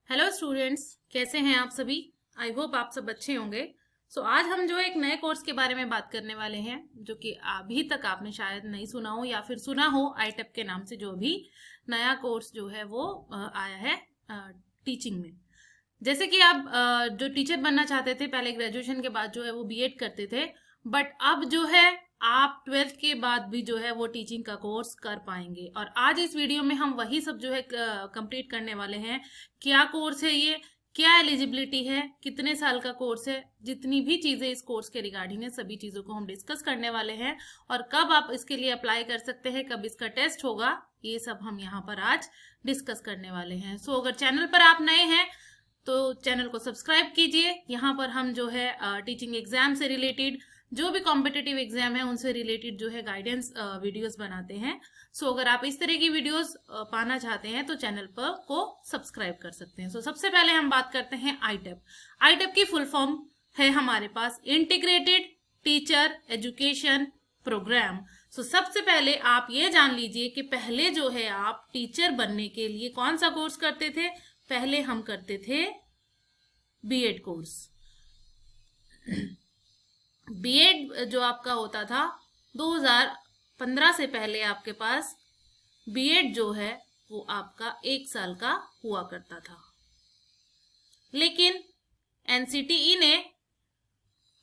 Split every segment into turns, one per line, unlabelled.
Hello students, कैसे हैं आप सभी। आई होप आप सब अच्छे होंगे। आज हम जो एक नए कोर्स के बारे में बात करने वाले हैं जो कि अभी तक आपने शायद नहीं सुना हो या फिर सुना हो। आईटेप के नाम से जो भी नया कोर्स जो है वो आया है टीचिंग में। जैसे कि आप जो टीचर बनना चाहते थे पहले ग्रेजुएशन के बाद जो है वो बीएड करते थे, बट अब जो है आप 12th के बाद भी जो है वो टीचिंग का कोर्स कर पाएंगे। और आज इस वीडियो में हम वही सब जो है कंप्लीट करने वाले हैं। क्या कोर्स है ये, क्या एलिजिबिलिटी है, कितने साल का कोर्स है, जितनी भी चीजें इस कोर्स के रिगार्डिंग है सभी चीजों को हम डिस्कस करने वाले हैं। और कब आप इसके लिए अप्लाई कर सकते हैं, कब इसका टेस्ट होगा, ये सब हम यहाँ पर आज डिस्कस करने वाले हैं। अगर चैनल पर आप नए हैं तो चैनल को सब्सक्राइब कीजिए। यहाँ पर हम जो है टीचिंग एग्जाम से रिलेटेड जो भी कॉम्पिटिटिव एग्जाम है उनसे रिलेटेड जो है गाइडेंस वीडियोस बनाते हैं। अगर आप इस तरह की वीडियोस पाना चाहते हैं तो चैनल पर को सब्सक्राइब कर सकते हैं। सबसे पहले हम बात करते हैं आईटेप। आईटेप की फुल फॉर्म है हमारे पास इंटीग्रेटेड टीचर एजुकेशन प्रोग्राम। सबसे पहले आप ये जान लीजिए कि पहले जो है आप टीचर बनने के लिए कौन सा कोर्स करते थे। पहले हम करते थे बीएड कोर्स। बीएड जो आपका होता था 2015 से पहले आपके पास बीएड जो है वो आपका 1 साल का हुआ करता था, लेकिन एनसीटीई ने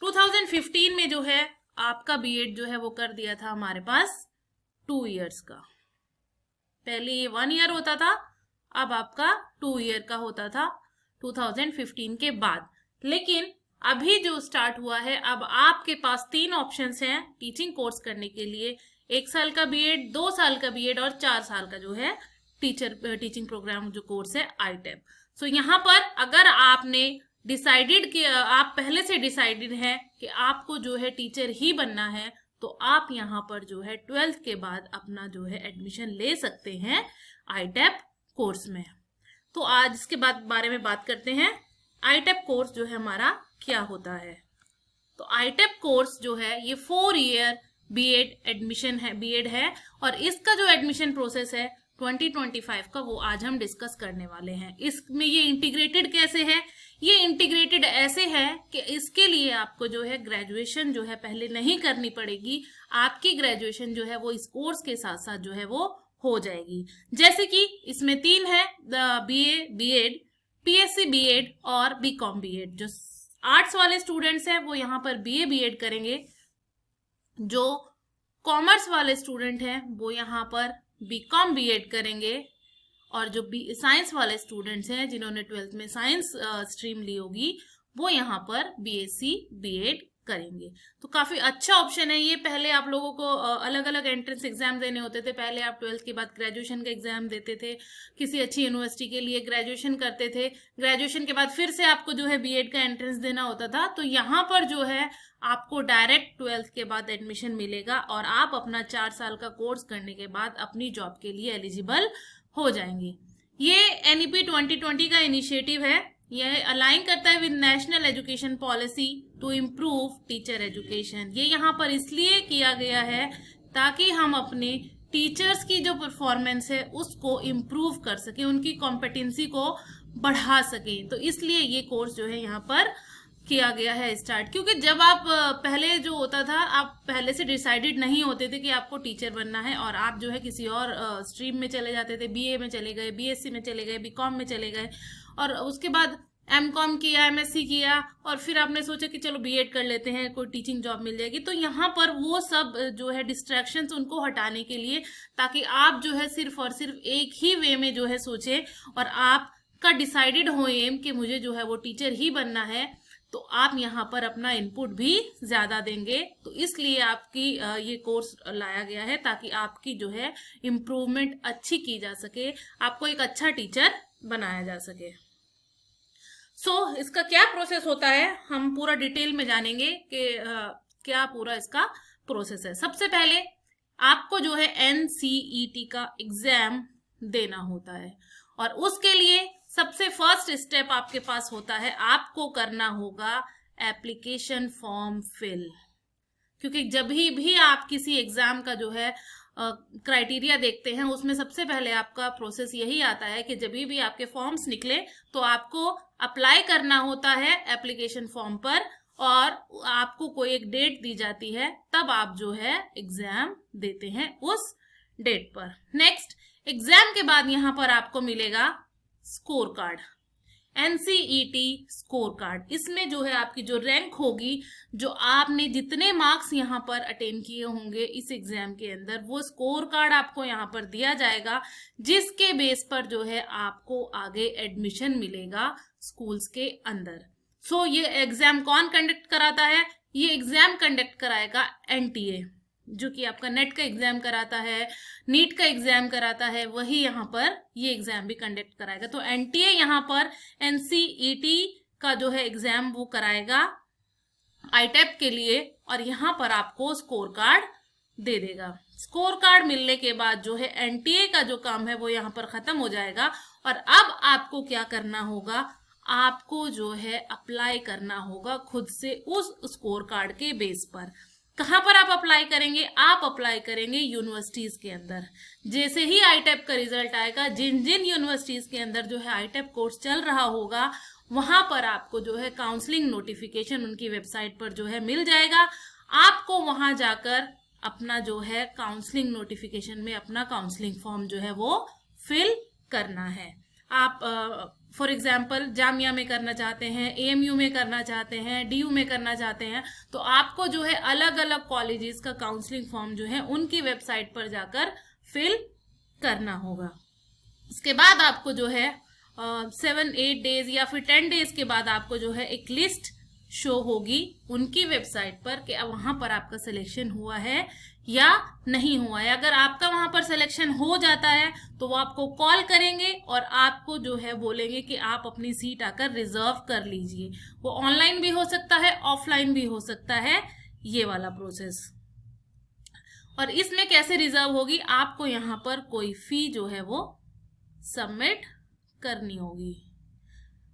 2015 में जो है आपका बीएड जो है वो कर दिया था हमारे पास 2 इयर्स का। पहले ये 1 ईयर होता था, अब आपका 2 ईयर का होता था 2015 के बाद। लेकिन अभी जो स्टार्ट हुआ है, अब आपके पास 3 ऑप्शंस हैं टीचिंग कोर्स करने के लिए। 1 साल का बीएड, 2 साल का बीएड और 4 साल का जो है टीचिंग प्रोग्राम जो कोर्स है आईटेप। यहाँ पर अगर आपने डिसाइडेड कि आप पहले से डिसाइडेड हैं कि आपको जो है टीचर ही बनना है, तो आप यहाँ पर जो है 12th के बाद अपना जो है एडमिशन ले सकते हैं आईटेप कोर्स में। तो आज इसके बारे में बात करते हैं। आईटेप कोर्स जो है हमारा क्या होता है। तो आईटेप कोर्स जो है ये 4 ईयर बीएड एडमिशन है, बीएड है। और इसका जो एडमिशन प्रोसेस है 2025 का वो आज हम डिस्कस करने वाले हैं। इसमें ये इंटीग्रेटेड कैसे है, ये इंटीग्रेटेड ऐसे है कि इसके लिए आपको जो है ग्रेजुएशन जो है पहले नहीं करनी पड़ेगी। आपकी ग्रेजुएशन जो है वो इस कोर्स के साथ साथ जो है वो हो जाएगी। जैसे कि इसमें 3 है, बीए बीएड, पीएससी बीएड और बीकॉम बीएड। जो आर्ट्स वाले स्टूडेंट्स हैं वो यहाँ पर बीए बीएड करेंगे, जो कॉमर्स वाले स्टूडेंट हैं वो यहाँ पर बीकॉम बीएड करेंगे, और जो साइंस वाले स्टूडेंट्स हैं जिन्होंने 12th में साइंस स्ट्रीम ली होगी वो यहाँ पर बीएससी बीएड करेंगे। तो काफी अच्छा ऑप्शन है ये। पहले आप लोगों को अलग अलग एंट्रेंस एग्जाम देने होते थे। पहले आप 12th के बाद ग्रेजुएशन का एग्जाम देते थे, किसी अच्छी यूनिवर्सिटी के लिए ग्रेजुएशन करते थे। ग्रेजुएशन के बाद फिर से आपको जो है बीएड का एंट्रेंस देना होता था। तो यहाँ पर जो है आपको डायरेक्ट 12th के बाद एडमिशन मिलेगा और आप अपना 4 साल का कोर्स करने के बाद अपनी जॉब के लिए एलिजिबल हो जाएंगे। ये एनईपी 2020 का इनिशिएटिव है। यह अलाइन करता है with national education policy to improve teacher education. ये यहाँ पर इसलिए किया गया है ताकि हम अपने टीचर्स की जो परफॉर्मेंस है उसको इम्प्रूव कर सकें, उनकी कॉम्पिटेंसी को बढ़ा सकें। तो इसलिए ये कोर्स जो है यहाँ पर किया गया है स्टार्ट। क्योंकि जब आप पहले जो होता था, आप पहले से डिसाइडेड नहीं होते थे कि आपको टीचर बनना है और आप जो है किसी और स्ट्रीम में चले जाते थे, बीए में चले गए, बीएससी में चले गए, बीकॉम में चले गए, और उसके बाद एमकॉम किया, एमएससी किया, और फिर आपने सोचा कि चलो बीएड कर लेते हैं, कोई टीचिंग जॉब मिल जाएगी। तो यहाँ पर वो सब जो है डिस्ट्रैक्शंस उनको हटाने के लिए, ताकि आप जो है सिर्फ और सिर्फ एक ही वे में जो है सोचें और आपका डिसाइडेड हो एम कि मुझे जो है वो टीचर ही बनना है, तो आप यहाँ पर अपना इनपुट भी ज्यादा देंगे। तो इसलिए आपकी ये कोर्स लाया गया है ताकि आपकी जो है इम्प्रूवमेंट अच्छी की जा सके, आपको एक अच्छा टीचर बनाया जा सके। इसका क्या प्रोसेस होता है हम पूरा डिटेल में जानेंगे कि क्या पूरा इसका प्रोसेस है। सबसे पहले आपको जो है एनसीईटी का एग्जाम देना होता है, और उसके लिए सबसे फर्स्ट स्टेप आपके पास होता है, आपको करना होगा एप्लीकेशन फॉर्म फिल। क्योंकि जब भी आप किसी एग्जाम का जो है क्राइटेरिया देखते हैं, उसमें सबसे पहले आपका प्रोसेस यही आता है कि जब भी आपके फॉर्म्स निकले तो आपको अप्लाई करना होता है एप्लीकेशन फॉर्म पर, और आपको कोई एक डेट दी जाती है, तब आप जो है एग्जाम देते हैं उस डेट पर। नेक्स्ट, एग्जाम के बाद यहाँ पर आपको मिलेगा score card, NCET score card. इसमें जो है आपकी जो रैंक होगी, जो आपने जितने मार्क्स यहाँ पर अटेन किए होंगे इस एग्जाम के अंदर, वो स्कोर कार्ड आपको यहाँ पर दिया जाएगा, जिसके बेस पर जो है आपको आगे एडमिशन मिलेगा स्कूल्स के अंदर। सो ये एग्जाम कौन कंडक्ट कराता है? ये एग्जाम कंडक्ट कराएगा NTA, जो कि आपका नेट का एग्जाम कराता है, नीट का एग्जाम कराता है, वही यहाँ पर ये एग्जाम भी कंडक्ट कराएगा। तो NTA यहाँ पर NCET का जो है एग्जाम वो कराएगा ITAP के लिए, और यहाँ पर आपको स्कोर कार्ड दे देगा। स्कोर कार्ड मिलने के बाद जो है NTA का जो काम है वो यहाँ पर खत्म हो जाएगा, और अब आपको क्या करना होगा? आपको जो है अप्लाई करना होगा खुद से उस स्कोर कार्ड के बेस पर। कहाँ पर आप अप्लाई करेंगे? आप अप्लाई करेंगे यूनिवर्सिटीज के अंदर। जैसे ही ITAP का रिजल्ट आएगा, जिन जिन यूनिवर्सिटीज के अंदर जो है ITAP कोर्स चल रहा होगा, वहां पर आपको जो है काउंसलिंग नोटिफिकेशन उनकी वेबसाइट पर जो है मिल जाएगा। आपको वहां जाकर अपना जो है काउंसलिंग नोटिफिकेशन में अपना काउंसलिंग फॉर्म जो है वो फिल करना है। आप फॉर एग्जाम्पल जामिया में करना चाहते हैं, AMU में करना चाहते हैं, DU में करना चाहते हैं, तो आपको जो है अलग अलग कॉलेजेस का काउंसलिंग फॉर्म जो है उनकी वेबसाइट पर जाकर फिल करना होगा। इसके बाद आपको जो है 7-8 डेज या फिर 10 डेज के बाद आपको जो है एक लिस्ट शो होगी उनकी वेबसाइट पर कि वहां पर आपका सिलेक्शन हुआ है या नहीं हुआ है। अगर आपका वहां पर सिलेक्शन हो जाता है तो वो आपको कॉल करेंगे और आपको जो है बोलेंगे कि आप अपनी सीट आकर रिजर्व कर लीजिए। वो ऑनलाइन भी हो सकता है, ऑफलाइन भी हो सकता है, ये वाला प्रोसेस। और इसमें कैसे रिजर्व होगी? आपको यहाँ पर कोई फी जो है वो सबमिट करनी होगी।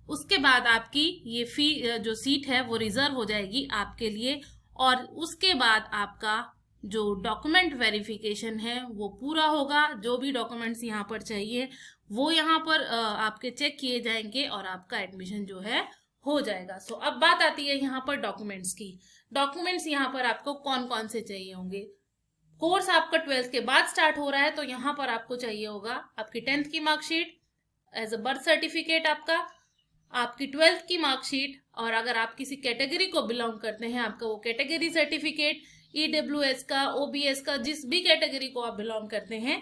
उसके बाद आपकी ये फी जो सीट है वो रिजर्व हो जाएगी आपके लिए, और उसके बाद आपका जो डॉक्यूमेंट वेरिफिकेशन है वो पूरा होगा। जो भी डॉक्यूमेंट्स यहाँ पर चाहिए वो यहाँ पर आपके चेक किए जाएंगे और आपका एडमिशन जो है हो जाएगा। सो अब बात आती है यहाँ पर डॉक्यूमेंट्स की। डॉक्यूमेंट्स यहाँ पर आपको कौन कौन से चाहिए होंगे? कोर्स आपका 12th के बाद स्टार्ट हो रहा है तो यहाँ पर आपको चाहिए होगा आपकी 10th की marksheet as a birth certificate, आपकी 12th की मार्कशीट, और अगर आप किसी कैटेगरी को बिलोंग करते हैं आपका वो कैटेगरी सर्टिफिकेट, EWS का, OBS का, जिस भी कैटेगरी को आप बिलोंग करते हैं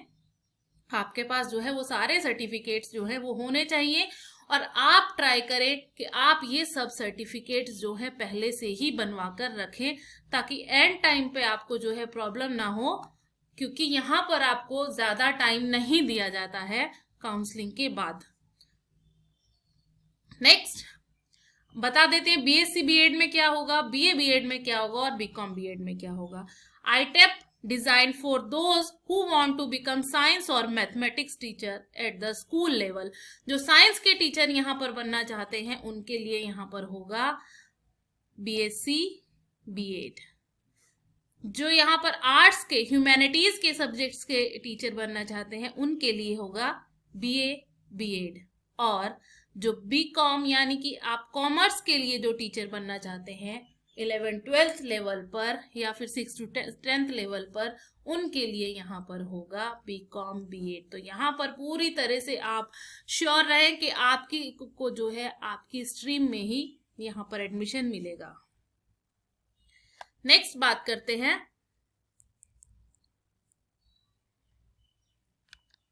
आपके पास जो है वो सारे सर्टिफिकेट्स जो है वो होने चाहिए। और आप ट्राई करें कि आप ये सब सर्टिफिकेट्स जो है पहले से ही बनवा कर रखें, ताकि एंड टाइम पे आपको जो है प्रॉब्लम ना हो, क्योंकि यहाँ पर आपको ज्यादा टाइम नहीं दिया जाता है काउंसलिंग के बाद। नेक्स्ट बता देते हैं BSc BEd में क्या होगा, BA BEd में क्या होगा और BCom BEd में क्या होगा। ITAP designed for those who want to become science or mathematics teacher at the school level। जो साइंस के टीचर यहाँ पर बनना चाहते हैं उनके लिए यहाँ पर होगा BSc BEd। जो यहाँ पर आर्ट्स के, ह्यूमैनिटीज के सब्जेक्ट्स के टीचर बनना चाहते हैं उनके लिए होगा BA BEd। और जो BCom यानी कि आप कॉमर्स के लिए जो टीचर बनना चाहते हैं 11th-12th लेवल पर या फिर 6th to 10th लेवल पर, उनके लिए यहाँ पर होगा BCom BEd। तो यहाँ पर पूरी तरह से आप श्योर रहें कि आपकी को जो है आपकी स्ट्रीम में ही यहाँ पर एडमिशन मिलेगा। नेक्स्ट बात करते हैं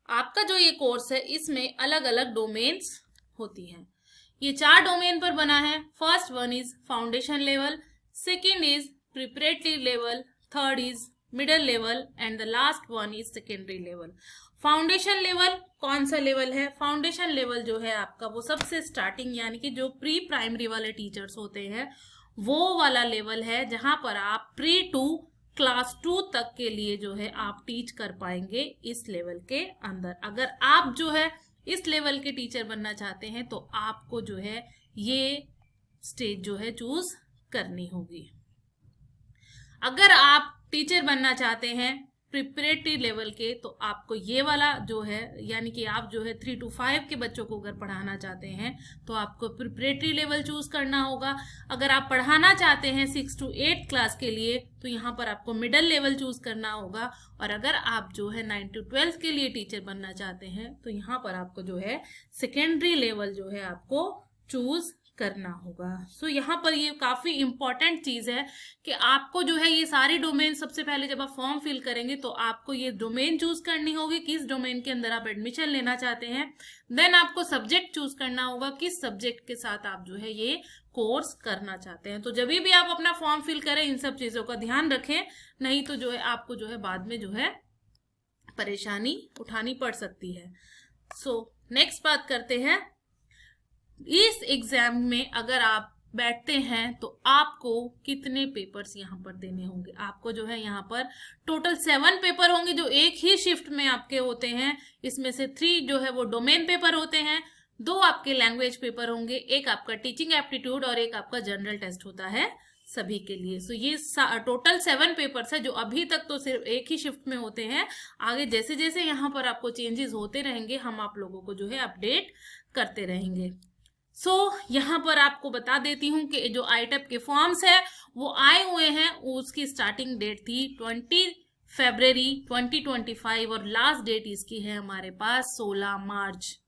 आपका जो ये कोर्स है इसमें अलग अलग डोमेन्स होती हैं। ये 4 डोमेन पर बना है। First one is foundation level, second is preparatory level, third is middle level and the last one is secondary level. Foundation level कौन सा लेवल है? फाउंडेशन लेवल जो है आपका वो सबसे स्टार्टिंग यानी कि जो प्री प्राइमरी वाले टीचर्स होते हैं वो वाला लेवल है, जहां पर आप प्री टू क्लास 2 तक के लिए जो है आप टीच कर पाएंगे इस लेवल के अंदर। अगर आप जो है इस लेवल के टीचर बनना चाहते हैं तो आपको जो है ये स्टेज जो है चूज करनी होगी। अगर आप टीचर बनना चाहते हैं प्रिपरेटरी लेवल के, तो आपको ये वाला जो है, यानी कि आप जो है 3 to 5 के बच्चों को अगर पढ़ाना चाहते हैं तो आपको प्रिपरेटरी लेवल चूज करना होगा। अगर आप पढ़ाना चाहते हैं 6 to 8 क्लास के लिए तो यहाँ पर आपको मिडिल लेवल चूज करना होगा। और अगर आप जो है 9 to 12 के लिए टीचर बनना चाहते हैं तो यहाँ पर आपको जो है सेकेंडरी लेवल जो है आपको चूज करना होगा। सो यहाँ पर ये काफी इंपॉर्टेंट चीज है कि आपको जो है ये सारी डोमेन, सबसे पहले जब आप फॉर्म फिल करेंगे तो आपको ये डोमेन चूज करनी होगी, किस डोमेन के अंदर आप एडमिशन लेना चाहते हैं। देन आपको सब्जेक्ट चूज करना होगा, किस सब्जेक्ट के साथ आप जो है ये कोर्स करना चाहते हैं। तो जब भी आप अपना फॉर्म फिल करें इन सब चीजों का ध्यान रखें, नहीं तो जो है आपको जो है बाद में जो है परेशानी उठानी पड़ सकती है। सो नेक्स्ट बात करते हैं, इस एग्जाम में अगर आप बैठते हैं तो आपको कितने पेपर्स यहाँ पर देने होंगे। आपको जो है यहाँ पर टोटल 7 पेपर होंगे जो एक ही शिफ्ट में आपके होते हैं। इसमें से 3 जो है वो डोमेन पेपर होते हैं, 2 आपके लैंग्वेज पेपर होंगे, एक आपका टीचिंग एप्टीट्यूड और एक आपका जनरल टेस्ट होता है सभी के लिए। सो ये टोटल 7 पेपर्स है जो अभी तक तो सिर्फ एक ही शिफ्ट में होते हैं। आगे जैसे जैसे यहाँ पर आपको चेंजेस होते रहेंगे हम आप लोगों को जो है अपडेट करते रहेंगे। सो यहाँ पर आपको बता देती हूँ कि जो आईटेप के फॉर्म्स है वो आए हुए हैं, उसकी स्टार्टिंग डेट थी 20 फरवरी 2025 और लास्ट डेट इसकी है हमारे पास 16 मार्च।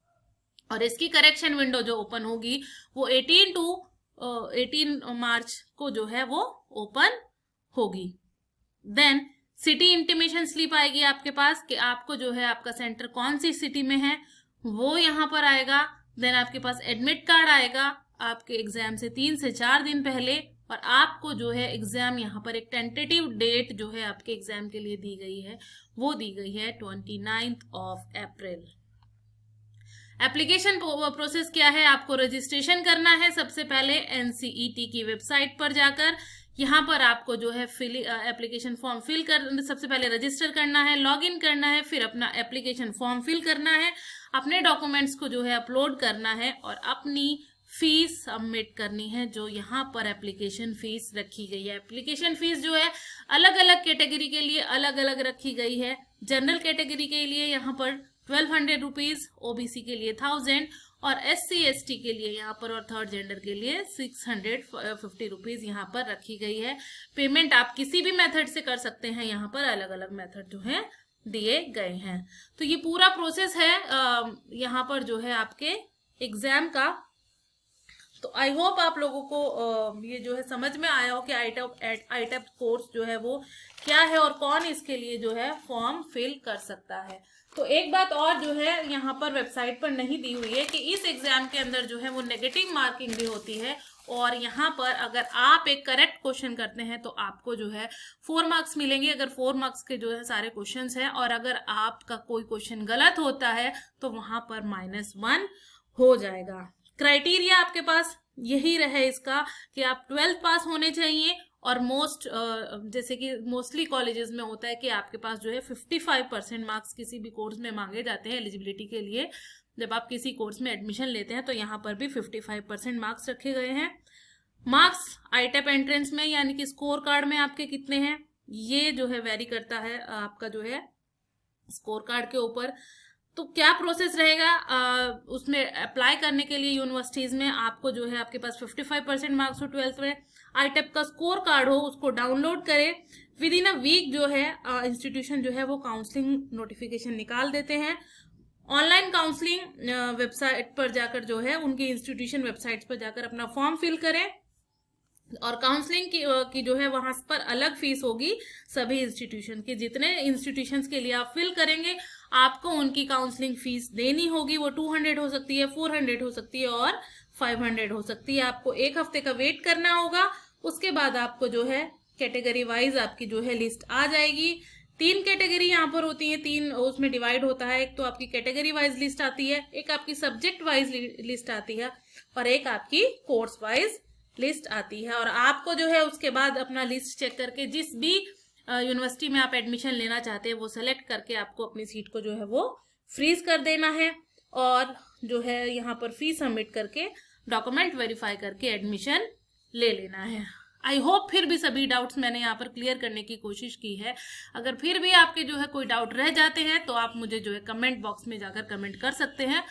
और इसकी करेक्शन विंडो जो ओपन होगी वो 18 मार्च को जो है वो ओपन होगी। देन सिटी इंटीमेशन स्लिप आएगी आपके पास कि आपको जो है आपका सेंटर कौन सी सिटी में है वो यहाँ पर आएगा। देन आपके पास एडमिट कार्ड आएगा आपके एग्जाम से 3 से 4 दिन पहले, और आपको जो है एग्जाम यहाँ पर एक टेंटेटिव डेट जो है आपके एग्जाम के लिए दी गई है वो दी गई है 29 अप्रैल। एप्लीकेशन प्रोसेस क्या है, आपको रजिस्ट्रेशन करना है सबसे पहले NCET की वेबसाइट पर जाकर। यहाँ पर आपको जो है एप्लीकेशन फॉर्म फिल कर, सबसे पहले रजिस्टर करना है, लॉगिन करना है, फिर अपना एप्लीकेशन फॉर्म फिल करना है, अपने डॉक्यूमेंट्स को जो है अपलोड करना है और अपनी फीस सबमिट करनी है जो यहाँ पर एप्लीकेशन फीस रखी गई है। एप्लीकेशन फीस जो है अलग अलग कैटेगरी के लिए अलग अलग रखी गई है। जनरल कैटेगरी के लिए यहाँ पर 1200 रुपीज, OBC के लिए 1000 और SC ST के लिए यहाँ पर और थर्ड जेंडर के लिए 650 रुपीज यहाँ पर रखी गई है। पेमेंट आप किसी भी मेथड से कर सकते हैं, यहाँ पर अलग अलग मेथड जो है दिए गए हैं। तो ये पूरा प्रोसेस है यहाँ पर जो है आपके एग्जाम का। तो आई होप आप लोगों को ये जो है समझ में आया हो कि आईटेप कोर्स जो है वो क्या है और कौन इसके लिए जो है फॉर्म फिल कर सकता है। तो एक बात और जो है यहाँ पर वेबसाइट पर नहीं दी हुई है कि इस एग्जाम के अंदर जो है वो नेगेटिव मार्किंग भी होती है, और यहाँ पर अगर आप एक करेक्ट क्वेश्चन करते हैं तो आपको जो है 4 मार्क्स मिलेंगे, अगर 4 मार्क्स के जो है सारे क्वेश्चंस हैं, और अगर आपका कोई क्वेश्चन गलत होता है तो वहां पर -1 हो जाएगा। क्राइटेरिया आपके पास यही रहे इसका कि आप 12th पास होने चाहिए, और जैसे कि मोस्टली कॉलेजेस में होता है कि आपके पास जो है 55% मार्क्स किसी भी कोर्स में मांगे जाते हैं एलिजिबिलिटी के लिए। जब आप किसी कोर्स में एडमिशन लेते हैं तो यहाँ पर भी 55% मार्क्स रखे गए हैं। मार्क्स आईटेप एंट्रेंस में यानी कि स्कोर कार्ड में आपके कितने हैं ये जो है वेरी करता है आपका जो है स्कोर कार्ड के ऊपर। तो क्या प्रोसेस रहेगा उसमें अप्लाई करने के लिए यूनिवर्सिटीज में, आपको जो है आपके पास 55% मार्क्स हो 12th में, आईटेप का स्कोर कार्ड हो, उसको डाउनलोड करें। विद इन अ वीक जो है इंस्टीट्यूशन जो है वो काउंसलिंग नोटिफिकेशन निकाल देते हैं। ऑनलाइन काउंसलिंग वेबसाइट पर जाकर जो है उनकी इंस्टीट्यूशन वेबसाइट्स पर जाकर अपना फॉर्म फिल करें, और काउंसलिंग की जो है वहां पर अलग फीस होगी सभी इंस्टीट्यूशन की। जितने इंस्टीट्यूशंस के लिए आप फिल करेंगे आपको उनकी काउंसलिंग फीस देनी होगी। वो 200 हो सकती है, 400 हो सकती है और 500 हो सकती है। आपको 1 हफ्ते का वेट करना होगा। उसके बाद आपको जो है कैटेगरी वाइज आपकी जो है लिस्ट आ जाएगी। 3 कैटेगरी यहाँ पर होती है, 3 उसमें डिवाइड होता है। एक तो आपकी कैटेगरी वाइज लिस्ट आती है, एक आपकी सब्जेक्ट वाइज लिस्ट आती है, और एक आपकी कोर्स वाइज लिस्ट आती है। और आपको जो है उसके बाद अपना लिस्ट चेक करके जिस भी यूनिवर्सिटी में आप एडमिशन लेना चाहते हैं वो सेलेक्ट करके आपको अपनी सीट को जो है वो फ्रीज कर देना है, और जो है यहाँ पर फीस सबमिट करके डॉक्यूमेंट वेरीफाई करके एडमिशन ले लेना है। आई होप फिर भी सभी डाउट्स मैंने यहाँ पर क्लियर करने की कोशिश की है। अगर फिर भी आपके जो है कोई डाउट रह जाते हैं तो आप मुझे जो है कमेंट बॉक्स में जाकर कमेंट कर सकते हैं,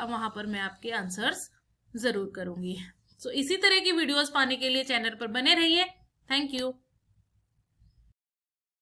वहां पर मैं आपके आंसर्स जरूर करूंगी। सो इसी तरह की वीडियोस पाने के लिए चैनल पर बने रहिए। Thank you.